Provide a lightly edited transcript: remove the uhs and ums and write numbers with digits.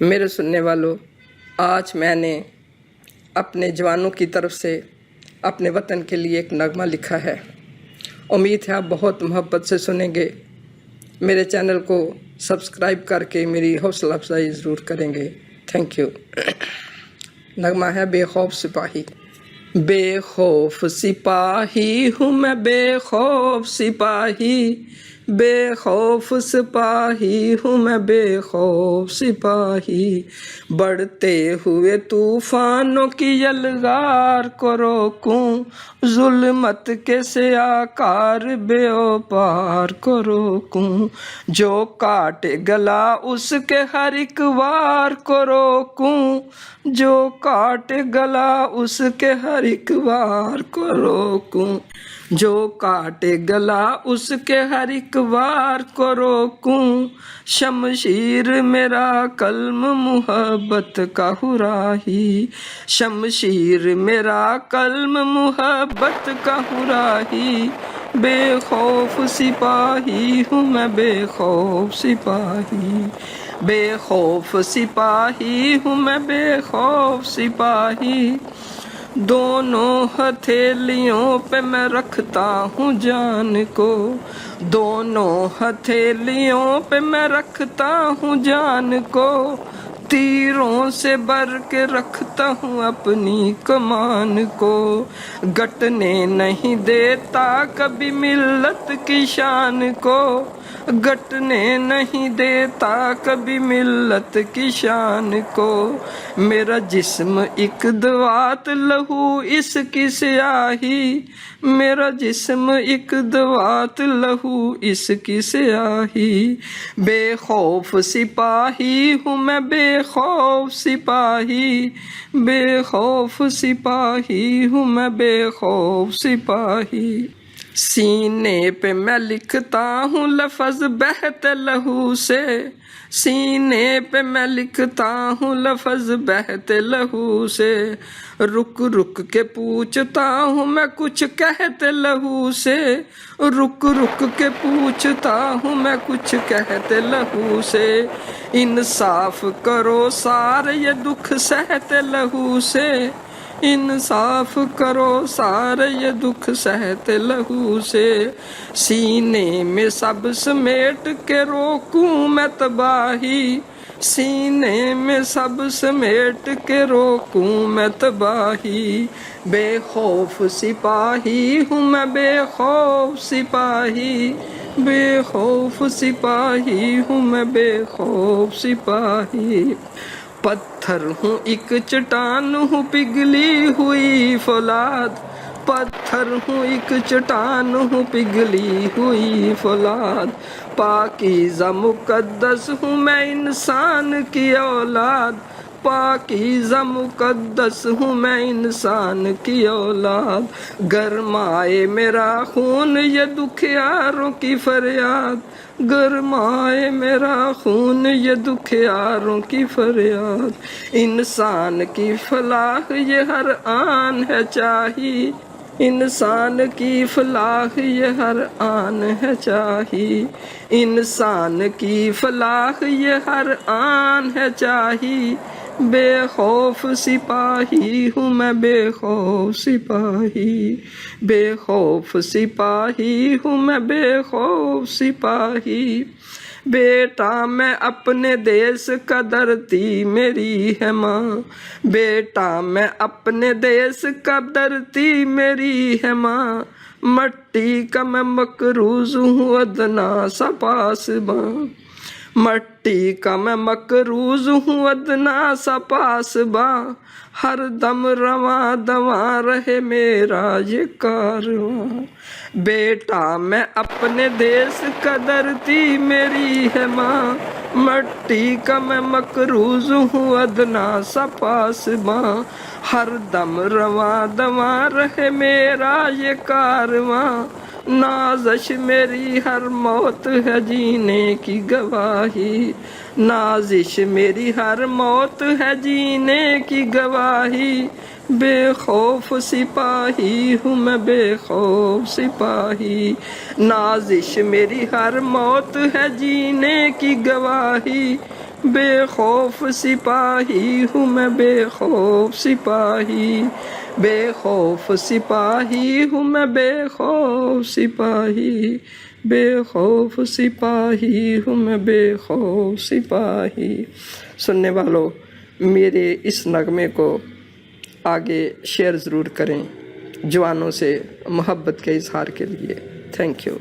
मेरे सुनने वालों, आज मैंने अपने जवानों की तरफ से अपने वतन के लिए एक नगमा लिखा है। उम्मीद है आप बहुत मोहब्बत से सुनेंगे। मेरे चैनल को सब्सक्राइब करके मेरी हौसला अफजाई ज़रूर करेंगे। Thank you. नगमा है बेखौफ सिपाही। बेखौफ सिपाही हूँ मैं, बेखौफ सिपाही, बेखौफ सिपाही हूँ मैं, बेखौफ सिपाही। बढ़ते हुए तूफानों की यलगार को रोकूं, जुल्मत के से आकार बेओपार को रोकूं। जो काटे गला उसके हर एक वार को रोकूं, जो काटे गला उसके हर एक वार को रोकूं। जो काटे गला उसके हर एक वार को रोकूं। शमशीर मेरा कल्म मुहब्बत का हुराही, शमशीर मेरा कल्म मुहब्बत का हुराही। बेखौफ सिपाही हूँ मैं, बेखौफ सिपाही, बेखौफ सिपाही हूँ मैं, बेखौफ सिपाही। दोनों हथेलियों पे मैं रखता हूँ जान को, दोनों हथेलियों पे मैं रखता हूँ जान को। तीरों से भर के रखता हूँ अपनी कमान को। गटने नहीं देता कभी मिल्लत की शान को, गटने नहीं देता कभी मिल्लत की शान को। मेरा जिस्म एक दवात लहू इसकी स्याही, मेरा जिस्म एक दवात लहू इसकी स्याही। बेखौफ सिपाही हूँ मैं, बेखौफ सिपाही, बेखौफ सिपाही हूँ मैं, बेखौफ सिपाही। सीने पे मैं लिखता हूँ लफ्ज़ बहते लहू से, सीने पे मैं लिखता हूँ लफ्ज़ बहते लहू से। रुक रुक के पूछता हूँ मैं कुछ कहते लहू से, रुक रुक के पूछता हूँ मैं कुछ कहते लहू से। इंसाफ करो सारे ये दुख सहते लहू से, इंसाफ करो सारे ये दुख सहते लहू से। सीने में सब समेट के रोकूं मैं तबाही, सीने में सब समेट के रोकूं मैं तबाही। बेखौफ सिपाही हूँ मैं, बेखौफ सिपाही, बेखौफ सिपाही हूँ मैं, बेखौफ सिपाही। पत्थर हूँ एक चट्टान हूँ पिघली हुई फौलाद, पत्थर हूँ एक चट्टान हूँ पिघली हुई फौलाद। पाकीज़ा मुक़द्दस हूँ मैं इंसान की औलाद, पाकीज़ा मुक़द्दस हूँ मैं इंसान की औलाद। गरमाए मेरा खून ये दुखियारों की फरियाद, गरमाए मेरा खून ये दुखियारों की फरियाद। इंसान की फलाह ये हर आन है चाहिए, इंसान की फलाह ये हर आन है चाहिए, इंसान की फलाह ये हर आन है चाहिए। बेखौफ सिपाही हूँ मैं, बेखौफ सिपाही, बेखौफ सिपाही हूँ मैं, बेखौफ सिपाही। बेटा मैं अपने देश का धरती मेरी है माँ, बेटा मैं अपने देश का धरती मेरी है माँ। मट्टी का मैं मकरूज हूँ अदना सा पासबां, मट्टी का मैं मकरूज हूँ अदना सा पासबां। हर दम रवां दवां रहे मेरा ये कारवां। बेटा मैं अपने देश का धरती मेरी है माँ, मट्टी का मैं मकरूज हूँ अदना सा पासबां। हर दम रवां दवां रहे मेरा ये कारवां। नाज़श मेरी हर मौत है जीने की गवाही, नाज़िश मेरी हर मौत है जीने की गवाही। बेखौफ सिपाही हूँ मैं, बेखौफ सिपाही, नाज़िश मेरी हर मौत है जीने की गवाही। बेखौफ सिपाही हूँ मैं, बेखौफ सिपाही, बेखौफ सिपाही हूँ मैं, बेखौफ सिपाही, बेखौफ सिपाही हूँ मैं, बेखौफ सिपाही। सुनने वालों, मेरे इस नगमे को आगे शेयर ज़रूर करें जवानों से मोहब्बत के इजहार के लिए। Thank you.